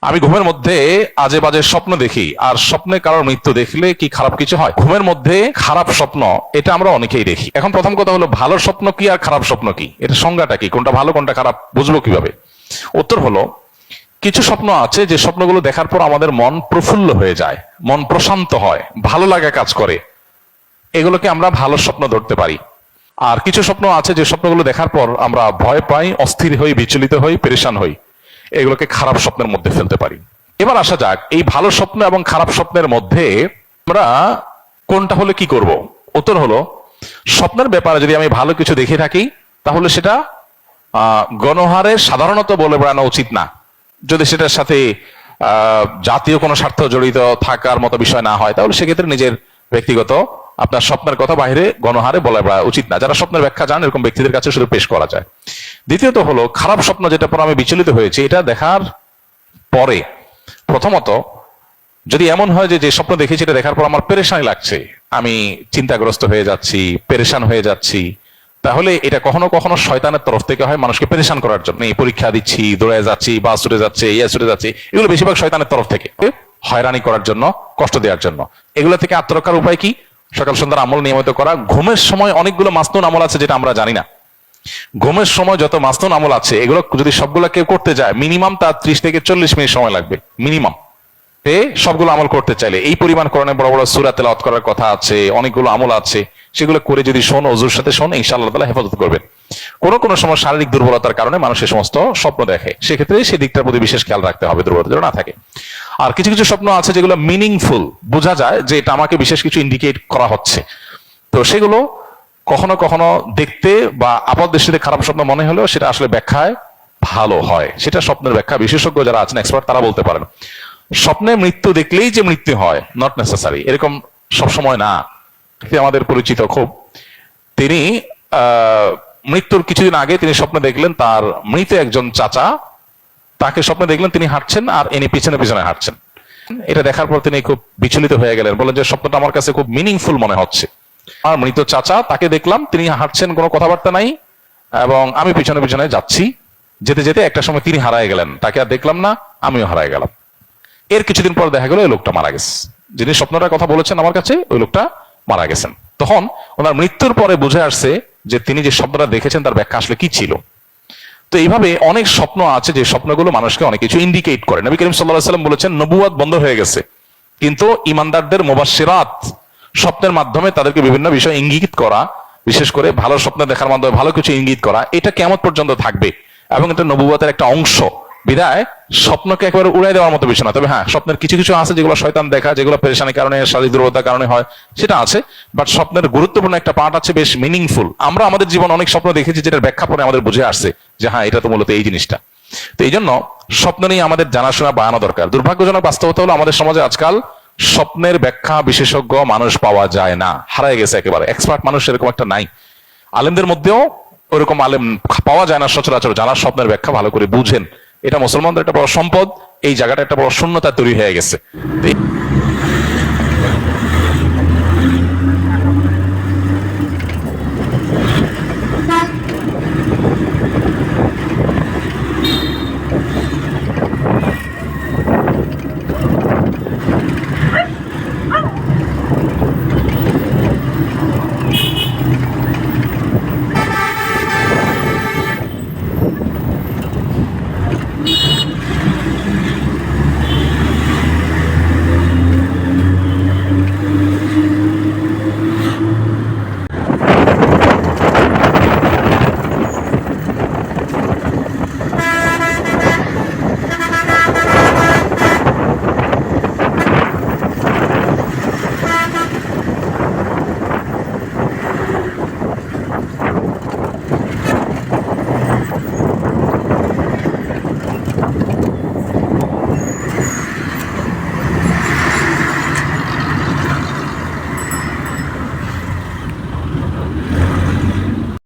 আমি ঘুমের মধ্যে আজে বাজে স্বপ্ন দেখি, আর স্বপ্নে কারোর মৃত্যু দেখলে কি খারাপ কিছু হয়? ঘুমের মধ্যে খারাপ স্বপ্ন, এটা আমরা অনেকেই দেখি। এখন প্রথম কথা হলো, ভালো স্বপ্ন কি আর খারাপ স্বপ্ন কি, এটা সংজ্ঞাটা কি, কোনটা ভালো কোনটা খারাপ বুঝবো কিভাবে? উত্তর হলো, কিছু স্বপ্ন আছে যে স্বপ্নগুলো দেখার পর আমাদের মন প্রফুল্ল হয়ে যায়, মন প্রশান্ত হয়, ভালো লাগা কাজ করে, এগুলোকে আমরা ভালো স্বপ্ন ধরতে পারি। আর কিছু স্বপ্ন আছে যে স্বপ্নগুলো দেখার পর আমরা ভয় পাই, অস্থির হই, বিচলিত হই, পেরেশান হই, এগুলোকে খারাপ স্বপ্নের মধ্যে ফেলতে পারি। এবার আসা যাক, এই ভালো স্বপ্ন এবং খারাপ স্বপ্নের মধ্যে আমরা কোনটা হলে কি করব? উত্তর হলো, স্বপ্নের ব্যাপারে যদি আমি ভালো কিছু দেখে থাকি তাহলে সেটা গণহারে সাধারণত বলে বেড়ানো উচিত না, যদি সেটার সাথে জাতীয় কোনো স্বার্থ জড়িত থাকার মতো বিষয় না হয়, তাহলে সেক্ষেত্রে নিজের ব্যক্তিগত আপনার স্বপ্নের কথা বাইরে গণহারে বলা উচিত না। যারা স্বপ্নের ব্যাখ্যা জান এরকম ব্যক্তিদের কাছে শুধু পেশ করা যায়। দ্বিতীয়ত হলো, খারাপ স্বপ্ন যেটা পর আমি বিচলিত হয়েছি, এটা দেখার পরে প্রথমত যদি এমন হয় যে স্বপ্ন দেখেছি এটা দেখার পর আমার পেরেশানি লাগছে, আমি চিন্তাগ্রস্ত হয়ে যাচ্ছি, পেরেশান হয়ে যাচ্ছি, তাহলে এটা কখনো কখনো শয়তানের তরফ থেকে হয়, মানুষকে পেরেশান করার জন্য। এই পরীক্ষা দিচ্ছি, দৌড়ে যাচ্ছি, বাস ছুটে যাচ্ছে, ইয়া ছুটে যাচ্ছে, এগুলো বেশিরভাগ শয়তানের তরফ থেকে হয়রানি করার জন্য, কষ্ট দেওয়ার জন্য। এগুলো থেকে আত্মরক্ষার উপায় কি? সকাল সন্ধ্যার আমল নিয়মিত করা। ঘুমের সময় অনেকগুলো মাসনুন আমল আছে যেটা আমরা জানি না। ঘুমের সময় যত মাসনুন আমল আছে, এগুলো যদি সবগুলো কেউ করতে যায়, মিনিমাম তার 30 থেকে 40 মিনিট সময় লাগবে মিনিমাম। সবগুলো আমল করতে চাইলে এই পরিমাণ কোরআনে বড় বড় সূরা তেলাওয়াত করার কথা আছে, অনেকগুলো আমল আছে, সেগুলো করে যদি শোন, ওযুর সাথে শোন, ইনশাআল্লাহ তাআলা হেফাজত করবেন। কোনো সময় শারীরিক দুর্বলতার কারণে মানুষের সমস্ত স্বপ্ন দেখে, সেক্ষেত্রে সেই দিকটার প্রতি বিশেষ খেয়াল রাখতে হবে, দুর্বলতা যেন না থাকে। আর কিছু কিছু স্বপ্ন আছে যেগুলো মিনিংফুল, বোঝা যায় যে এটা আমাকে বিশেষ কিছু ইন্ডিকেট করা হচ্ছে, তো সেগুলো কখনো কখনো দেখতে বা আপাত দৃষ্টিতে খারাপ স্বপ্ন মনে হলেও সেটা আসলে ব্যাখ্যায় ভালো হয়। সেটা স্বপ্নের ব্যাখ্যা বিশেষজ্ঞ যারা আছেন, এক্সপার্ট, তারা বলতে পারেন। স্বপ্নে মৃত্যু দেখলেই যে মৃত্যু হয়, নট নেসেসারি, এরকম সবসময় না। আমাদের পরিচিত খুব, তিনি মৃত্যুর কিছুদিন আগে তিনি স্বপ্নে দেখলেন তার মৃত একজন চাচা, তাকে স্বপ্নে দেখলেন তিনি হাঁটছেন আর ইনি পিছনে পিছনে হাঁটছেন। এটা দেখার পর তিনি খুব বিচলিত হয়ে গেলেন, বলেন যে স্বপ্নটা আমার কাছে খুব মিনিংফুল মনে হচ্ছে। আমার মৃত চাচা, তাকে দেখলাম তিনি হাঁটছেন, কোনো কথাবার্তা নাই, এবং আমি পিছনে পিছনে যাচ্ছি, যেতে যেতে একটা সময় তিনি হারায় গেলেন, তাকে আর দেখলাম না, আমিও হারায় গেলাম। এর কিছুদিন পর দেখা গেল ওই লোকটা মারা গেছে, যিনি স্বপ্নটার কথা বলেছেন আমার কাছে, ওই লোকটা মারা গেছেন। তখন ওনার মৃত্যুর পরে বুঝে আসছে যে তিনি যে স্বপ্নটা দেখেছেন তার ব্যাখ্যা আসলে কি ছিল। তো এইভাবে অনেক স্বপ্ন আছে যে স্বপ্নগুলো মানুষকে অনেক কিছু ইন্ডিকেট করে। নবী করিম সাল্লাল্লাহু আলাইহি ওয়াসাল্লাম বলেছেন, নবুয়ত বন্ধ হয়ে গেছে, কিন্তু ইমানদারদের মুবাশশিরাত, স্বপ্নের মাধ্যমে তাদেরকে বিভিন্ন বিষয় ইঙ্গিত করা, বিশেষ করে ভালো স্বপ্ন দেখার মাধ্যমে ভালো কিছু ইঙ্গিত করা, এটা কিয়ামত পর্যন্ত থাকবে এবং এটা নবুয়তের একটা অংশ। বিদায় স্বপ্নকে একেবারে উড়াই দেওয়ার মতো বিষয় না। তবে হ্যাঁ, স্বপ্নের কিছু কিছু আছে যেগুলো শয়তান দেখা, যেগুলো পেরেশানির কারণে, শারীরিক দুর্বলতার কারণে হয়, সেটা আছে। বাট স্বপ্নের গুরুত্বপূর্ণ একটা পার্ট আছে, বেশ মিনিংফুল। আমরা আমাদের জীবন অনেক স্বপ্ন দেখেছি যেটার ব্যাখ্যা পরে আমাদের বুঝে আসছে যে হ্যাঁ, এটা তো মূলত এই জিনিসটা। তো এই জন্য স্বপ্ন নিয়ে আমাদের জানাশোনা বাড়ানো দরকার। দুর্ভাগ্যজনক বাস্তবতা হলো, আমাদের সমাজে আজকাল স্বপ্নের ব্যাখ্যা বিশেষজ্ঞ মানুষ পাওয়া যায় না, হারায় গেছে একেবারে। এক্সপার্ট মানুষ এরকম একটা নাই। আলেমদের মধ্যেও ওরকম আলেম পাওয়া যায় না সচরাচর, যারা স্বপ্নের ব্যাখ্যা ভালো করে বুঝেন। এটা মুসলমানদের একটা বড় সম্পদ, এই জায়গাটা একটা বড় শূন্যতা তৈরি হয়ে গেছে।